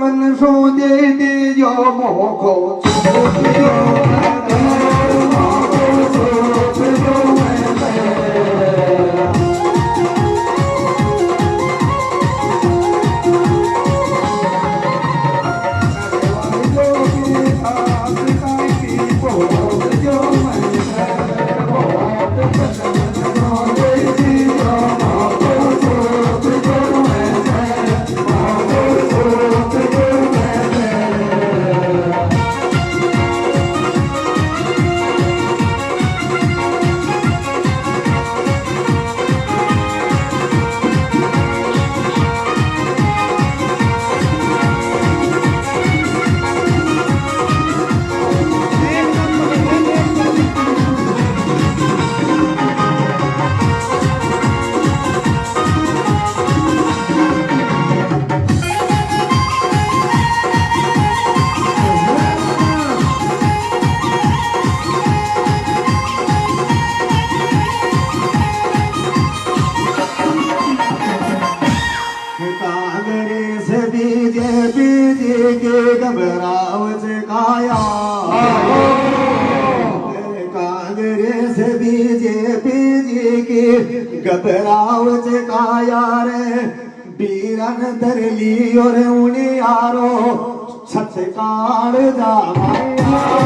们说的要莫口घबरावच काया कांग्रेस बीजेपी की घबरावच काया रे बीरन धरली और उन्हें यारो छत्कार जामाया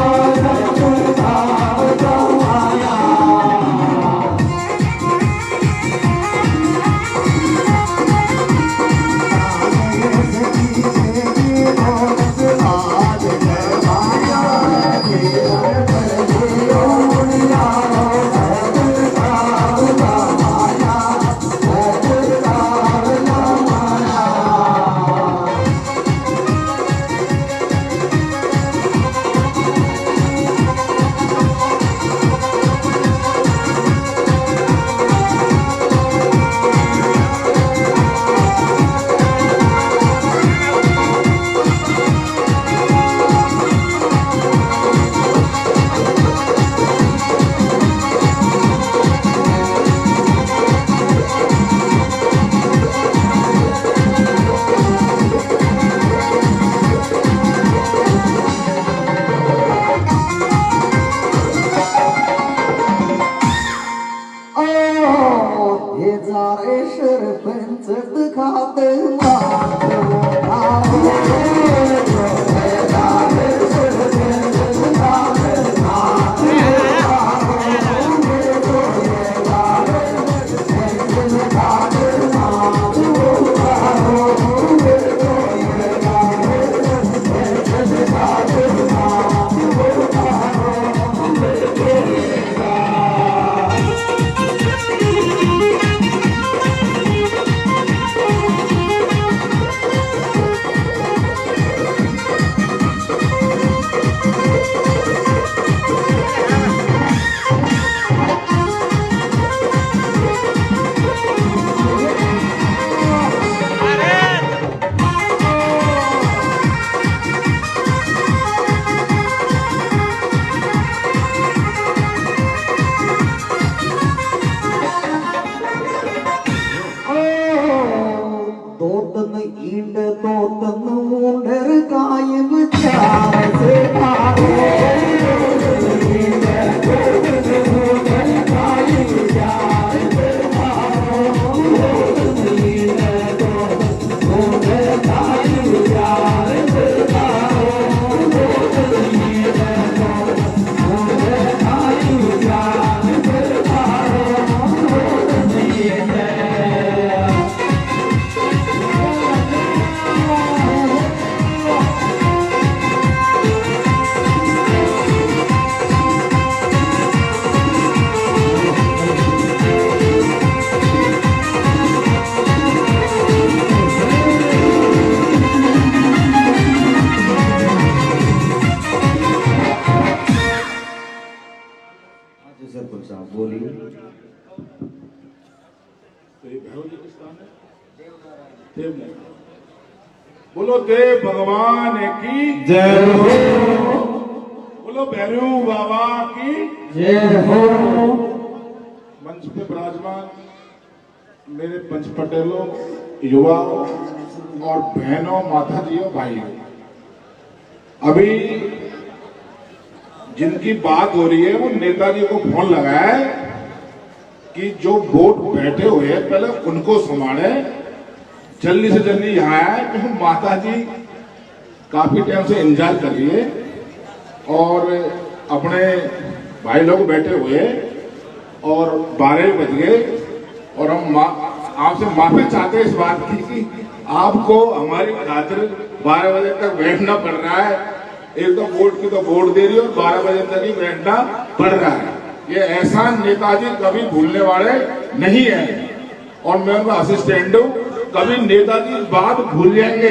बोलो देव भगवान की जय हो। बोलो भैरव बाबा की जय हो। मंच पे विराजमान मेरे पंच पटेलों, युवाओं, और बहनों, माता जी और भाइयों, अभी जिनकी बात हो रही है वो नेताजी को फोन लगाया है कि जो वोट बैठे हुए हैं पहले उनको संभाले, जल्दी से जल्दी यहाँ आए, क्योंकि माता जी काफी टाइम से इंतजार कर रही है और अपने भाई लोग बैठे हुए और 12 बज गए और हम आपसे माफी चाहते हैं इस बात की कि आपको हमारी खातिर 12 बजे तक बैठना पड़ रहा है। एक तो वोट की तो वोट दे रही है और 12 बजे तक ही बैठना पड़ रहा है। ये एहसान नेताजी कभी भूलने वाले नहीं है और मैं उनका असिस्टेंट हूँ, कभी नेताजी बात भूल जाएंगे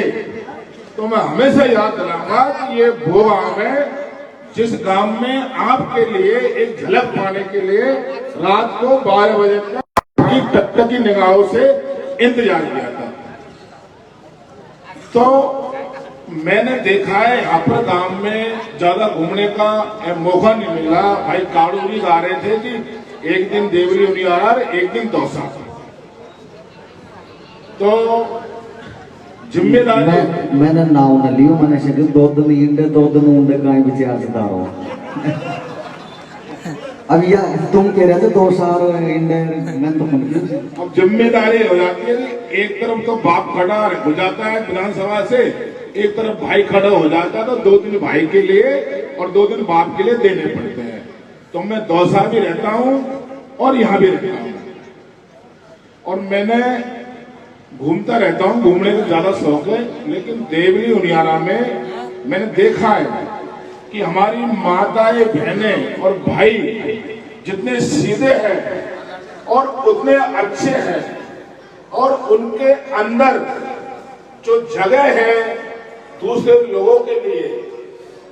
तो मैं हमेशा याद दिलाऊंगा कि ये वो गांव है जिस गांव में आपके लिए एक झलक पाने के लिए रात को 12 बजे तक की टकटकी निगाहों से इंतजार किया था। तो मैंने देखा है यहाँ पर गांव में ज्यादा घूमने का मौका नहीं मिला। भाई काड़ू भी गा रहे थे कि एक दिन देवली उन्हीं आ रहा, एक दिन दौसा। तो जिम्मेदारी मैंने नाव न लियो, मैंने शक्ल 2 दिन इंडे 2 दिन उंडे गाय विचार से दारो। अब या तुम कह रहे थे 2 साल इंडे, मैं तो कंफ्यूज। अब जिम्मेदारी हो जाती है कि एक तरफ तो बाप खड़ा हो जाता है विधानसभा से, एक तरफ भाई खड़ा हो जाता है, तो 2 दिन भाई के लिए और 2 दिन बाप के लिए देने पड़ते हैं। तो मैं दौसा भी रहता हूं और यहां भी रहता हूं और मैंने घूमता रहता हूं, घूमने का ज्यादा शौक है। लेकिन देवली उनियारा में मैंने देखा है कि हमारी माताएं, बहनें और भाई जितने सीधे हैं और उतने अच्छे हैं और उनके अंदर जो जगह है दूसरे लोगों के लिए,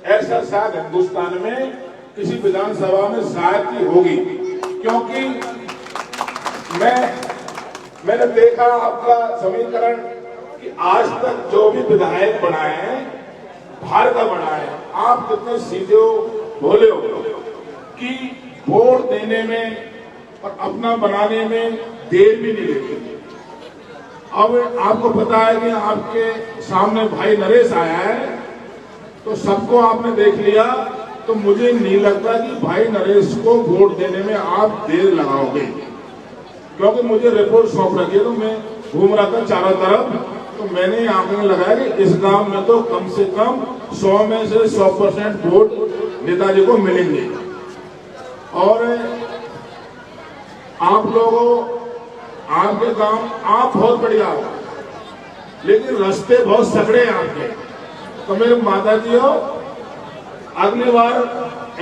ऐसा शायद हिंदुस्तान में किसी विधानसभा में शायद ही होगी। क्योंकि मैंने देखा आपका समीकरण कि आज तक जो भी विधायक बनाए हैं बाहर का बनाए, आप कितने सीधे हो, भोले हो कि वोट देने में और अपना बनाने में देर भी नहीं लेते। अब आपको पता है कि आपके सामने भाई नरेश आया है तो सबको आपने देख लिया, तो मुझे नहीं लगता कि भाई नरेश को वोट देने में आप देर लगाओगे, क्योंकि मुझे रिपोर्ट सौंप रखी है। तो मैं घूम रहा था चारों तरफ, तो मैंने आंकड़े लगाया कि इस गांव में तो कम से कम 100 में से 100% वोट नेताजी को मिलेंगे। और आप लोगों, आपके गांव आप बहुत बढ़िया हो, लेकिन रास्ते बहुत सगड़े हैं आपके। तो मेरे माता जी हो, अगली बार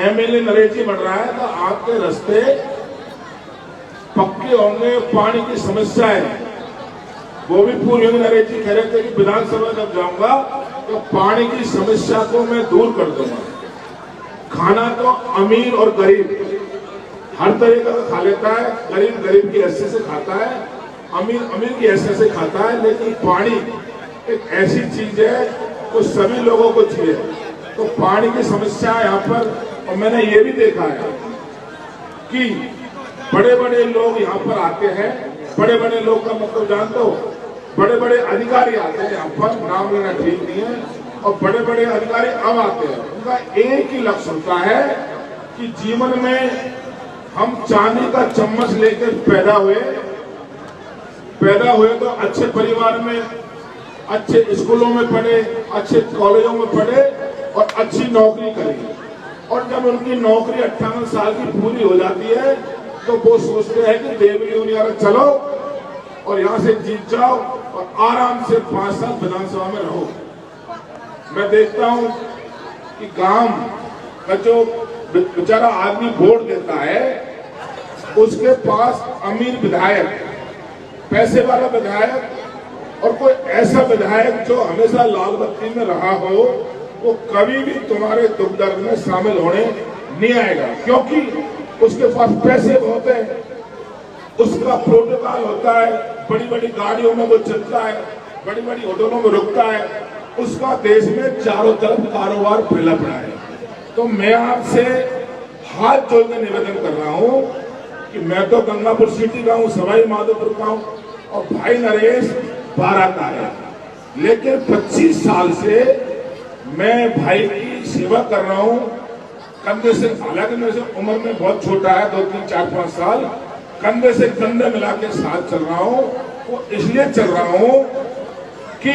एमएलए नरेश जी बन रहा है तो आपके रास्ते पक्के होंगे। पानी की समस्या है वो भी पूरी होगी। नरेश जी कह रहे थे कि विधानसभा जब जाऊंगा तो पानी की समस्या को मैं दूर कर दूंगा। खाना तो अमीर और गरीब हर तरीके का खा लेता है, गरीब गरीब की हैसियत से खाता है, अमीर अमीर की हैसियत से खाता है, लेकिन पानी एक ऐसी चीज है वो सभी लोगों को चाहिए। तो पानी की समस्या यहाँ पर, और मैंने ये भी देखा है कि बड़े बड़े लोग यहाँ पर आते हैं। बड़े बड़े लोग का मतलब जानते हो, बड़े बड़े अधिकारी आते हैं यहाँ पर, नाम लेना ठीक नहीं है, और बड़े बड़े अधिकारी अब आते हैं। उनका एक ही लक्ष्य होता है कि जीवन में हम चांदी का चम्मच लेकर पैदा हुए तो अच्छे परिवार में, अच्छे स्कूलों में पढ़े, अच्छे कॉलेजों में पढ़े और अच्छी नौकरी करें। और जब उनकी नौकरी 58 साल की पूरी हो जाती है तो वो सोचते हैं कि देवली उनियारा चलो और यहाँ से जीत जाओ और आराम से 5 साल विधानसभा में रहो। मैं देखता हूँ कि गांव का जो बेचारा आदमी वोट देता है उसके पास अमीर विधायक, पैसे वाला विधायक और कोई ऐसा विधायक जो हमेशा लाल बत्ती में रहा हो, वो कभी भी तुम्हारे दुख दर्द में शामिल होने नहीं आएगा। क्योंकि उसके पास पैसे बहुत है, उसका प्रोटोकॉल होता है, बड़ी बड़ी गाड़ियों में वो चलता है, बड़ी बड़ी होटलों में रुकता है, उसका देश में चारों तरफ कारोबार फैला पड़ा है। तो मैं आपसे हाथ जोड़ के निवेदन कर रहा हूं कि मैं तो गंगापुर सिटी का हूं, सवाई माधोपुर का हूं, और भाई नरेश 12 का है। लेकिन 25 साल से मैं भाई की सेवा कर रहा हूं। कंधे से, हालांकि मेरे से उम्र में बहुत छोटा है, 2, 3, 4, 5 साल, कंधे से कंधे मिला के साथ चल रहा हूं। वो इसलिए चल रहा हूं कि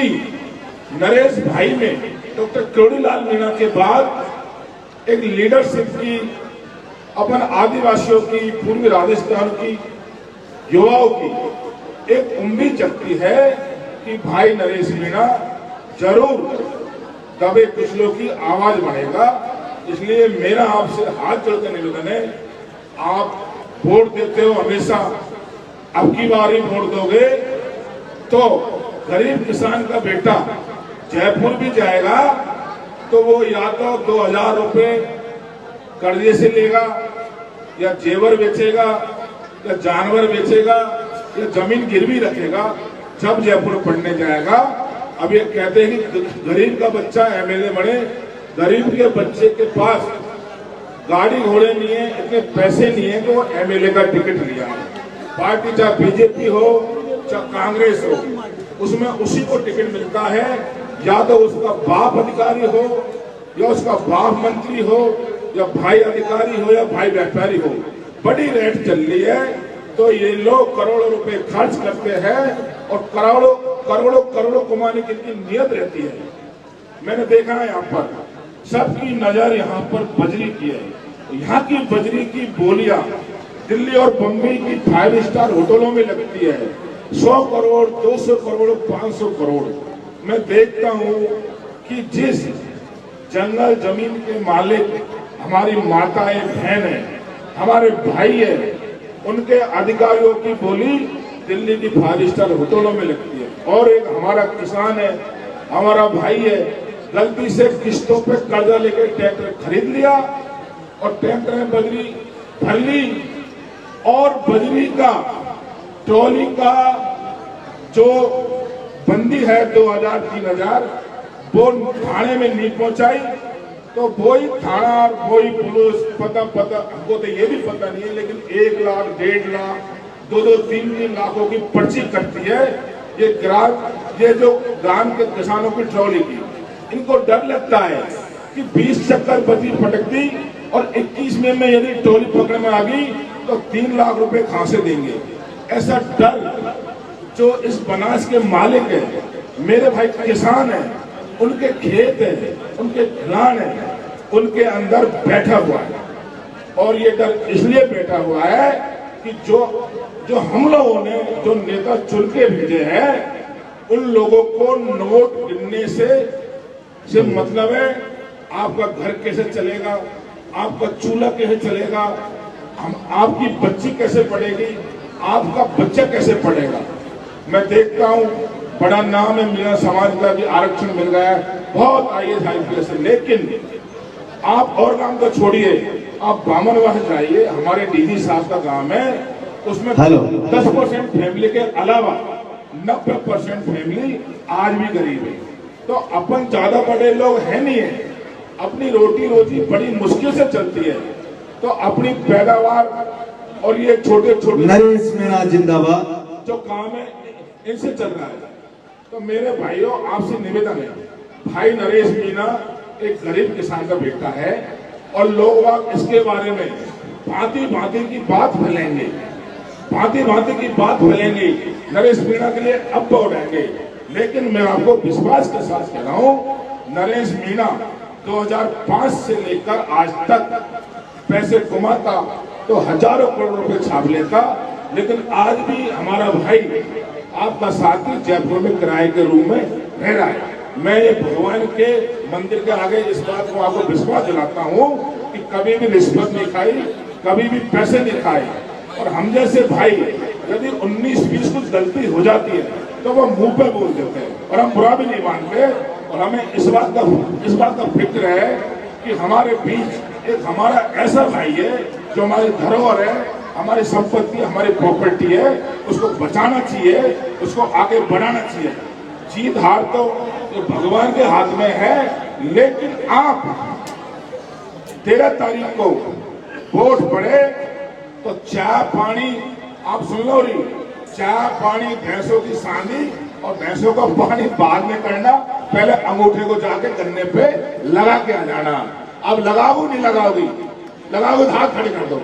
नरेश भाई में डॉक्टर किरोड़ीलाल मीणा के बाद एक लीडरशिप की, अपन आदिवासियों की, पूर्वी राजस्थान की युवाओं की एक उम्मीद जगती है कि भाई नरेश मीणा जरूर दबे कुचलों की आवाज बढ़ेगा। इसलिए मेरा आपसे हाथ जोड़कर निवेदन है, आप वोट देते हो हमेशा, अब की बार ही वोट दोगे तो गरीब किसान का बेटा जयपुर भी जाएगा तो वो या तो 2000 रुपए कर्जे से लेगा, या जेवर बेचेगा, या जानवर बेचेगा, या जमीन गिरवी रखेगा जब जयपुर पढ़ने जाएगा। अब ये कहते हैं कि गरीब का बच्चा एमएलए बने, गरीब के बच्चे के पास गाड़ी घोड़े नहीं है, इतने पैसे नहीं है कि वो एमएलए का टिकट लिया है। पार्टी चाहे बीजेपी हो चाहे कांग्रेस हो, उसमें उसी को टिकट मिलता है, या तो उसका बाप अधिकारी हो, या उसका बाप मंत्री हो, या भाई अधिकारी हो, या भाई व्यापारी हो। बड़ी रेट चल रही है, तो ये लोग करोड़ों रुपए खर्च करते हैं और करोड़ों करोड़ों करोड़ों कमाने की इनकी नियत रहती है। मैंने देखा है यहाँ पर सबकी नजर यहाँ पर बजरी की है। यहाँ की बजरी की बोलियां दिल्ली और बम्बई की 5 स्टार होटलों में लगती है। 100 करोड़, 200 करोड़, 500 करोड़। मैं देखता हूँ कि जिस जंगल जमीन के मालिक हमारी माताएं बहन है, हमारे भाई है, उनके अधिकारियों की बोली दिल्ली की 5 स्टार होटलों में लगती है। और एक हमारा किसान है, हमारा भाई है, गलती से किस्तों पे कर्जा लेकर ट्रैक्टर खरीद लिया और ट्रैक्टर में बजरी भर ली, और बजरी का ट्रॉली का जो बंदी है 2000, 3000, वो थाने में नहीं पहुंचाई, तो वही थाना और वही पुलिस पता हमको तो ये भी पता नहीं है, लेकिन 1 लाख, 1.5 लाख, 2-2, 3-3 लाखों की पर्ची कटती है ये जो ग्राम के किसानों की ट्रॉली की। इनको डर लगता है कि 20 चक्कर बजरी पटक दी और 21 में यदि ट्रॉली पकड़ में आ गई तो 3 लाख रुपए कहां से देंगे। ऐसा डर जो इस बनास के मालिक है, मेरे भाई किसान है, उनके खेत है, उनके घरान है, उनके अंदर बैठा हुआ है। और ये डर इसलिए बैठा हुआ है कि जो हम लोगों ने जो नेता चुन के भेजे हैं, उन लोगों को नोट गिनने से मतलब है आपका घर कैसे चलेगा, आपका चूल्हा कैसे चलेगा, आपकी बच्ची कैसे पढ़ेगी, आपका बच्चा कैसे पढ़ेगा। मैं देखता हूँ बड़ा नाम है मीणा समाज का भी आरक्षण मिल गया है, बहुत IAS IPS है, लेकिन आप और काम तो छोड़िए, आप बामनवास जाइए, हमारे डीजी साहब का गांव है, उसमें 10% फैमिली के अलावा 90% फैमिली आज भी गरीब है। तो अपन ज्यादा बड़े लोग हैं नहीं है, अपनी रोटी रोजी बड़ी मुश्किल से चलती है, तो अपनी पैदावार और ये छोटे छोटे नरेश मीणा जिंदाबाद जो काम है इनसे चल रहा है। तो मेरे भाइयों आपसे निवेदन है, भाई नरेश मीणा एक गरीब किसान का बेटा है, और लोग इसके बारे में भांति भांति की बात फैलेंगे, भांति भांति की बात फैलेंगे, नरेश मीणा के लिए अब उठाएंगे। लेकिन मैं आपको विश्वास के साथ कह रहा हूं, नरेश मीणा 2005 से लेकर आज तक पैसे कमाता तो हजारों करोड़ रुपए छाप लेता, लेकिन आज भी हमारा भाई आपका साथी जयपुर में किराए के रूम में रह रहा है। मैं ये भगवान के मंदिर के आगे इस बात को आपको विश्वास दिलाता हूँ कि कभी भी रिश्वत नहीं खाई, कभी भी पैसे नहीं खाए। और हम जैसे भाई यदि 19-20 कुछ गलती हो जाती है तो वो मुंह पे बोल देते हैं, और हम बुरा भी नहीं मानते। और हमें इस बात का फिक्र है कि हमारे बीच एक हमारा ऐसा भाई है जो हमारी धरोहर है, हमारी संपत्ति, हमारी प्रॉपर्टी है, उसको बचाना चाहिए, उसको आगे बढ़ाना चाहिए। जीत हार तो भगवान के हाथ में है, लेकिन आप 13 तारीख को वोट पड़े तो चाय पानी, आप सुन लो रही, चाय पानी भैंसों की सांदी और भैंसों का पानी बाद में करना, पहले अंगूठे को जाके गन्ने पे लगा के आ जाना। अब लगाओ नहीं लगाओगी, लगाओगे तो हाथ खड़े कर दो।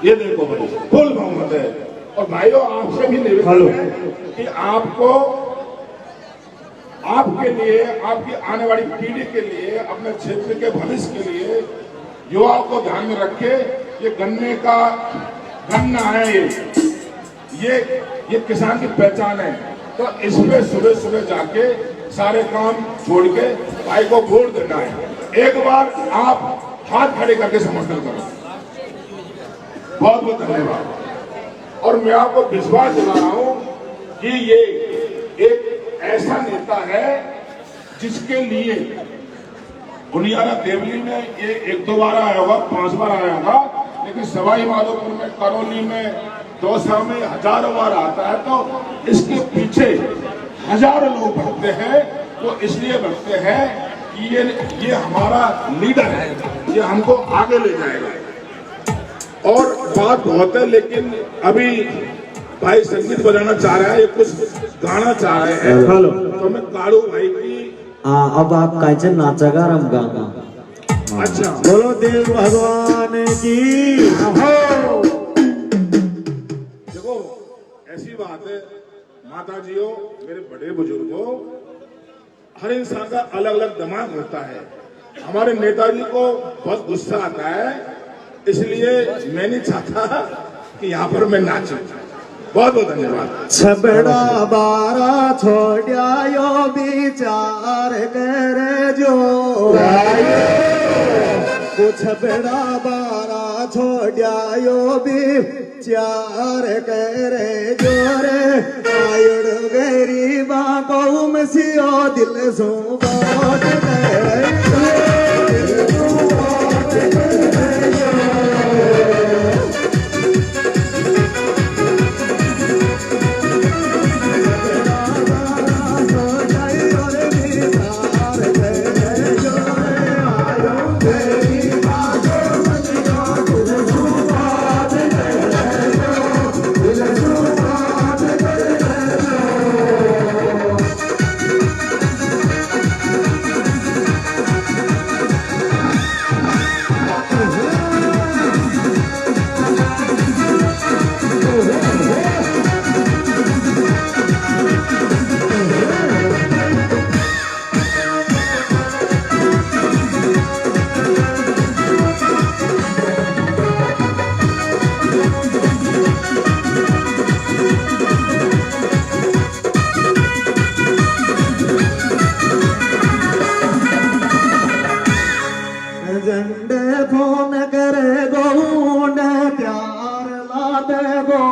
ये देखो भाई फुल मोहम्मद है। और भाइयों आपसे भी निवेदन है कि आपको, आपके लिए, आपकी आने वाली पीढ़ी के लिए, अपने क्षेत्र के भविष्य के लिए युवाओं को ध्यान में रखे। ये गन्ने का गन्ना है, ये किसान की पहचान है। तो इसमें सुबह सुबह जाके सारे काम छोड़ के भाई को वोट देना है। एक बार आप हाथ खड़े करके समर्थन करो। बहुत बहुत धन्यवाद। और मैं आपको विश्वास दिला रहा हूं कि ये एक ऐसा नेता है जिसके लिए बुनियारा देवली में ये 1-2 बार आया होगा, 5 बार आया होगा, लेकिन सवाई माधोपुर में, करौली में, दौसा में हजारों बार आता है। तो इसके पीछे हजारों लोग बढ़ते हैं। तो इसलिए बढ़ते हैं कि ये हमारा लीडर है, ये हमको आगे ले जाएगा। और बात बहुत है, लेकिन अभी भाई संगीत बजाना चाह रहा है, ये कुछ गाना चाह रहे हैं। हेलो। तो मैं काड़ू भाई की अब आप कांचन नाचेगा रम गागा। अच्छा बोलो देव भगवान की। देखो ऐसी बात है माता जियो, मेरे बड़े बुजुर्गों, हर इंसान का अलग अलग दिमाग होता है। हमारे नेताजी को बहुत गुस्सा आता है, इसलिए मैं नहीं चाहता कि यहाँ पर मैं नाचूं। बहुत बहुत धन्यवाद। छबड़ा बारा छोड़िया यो विचार करे जो, कुछ बड़ा बारा छोड़िया यो विचार करे जो रे। आयुड़ गरीबा को मसियो दिल सो बात करे। झंडे फोन करे गोंड प्यार लाते गो।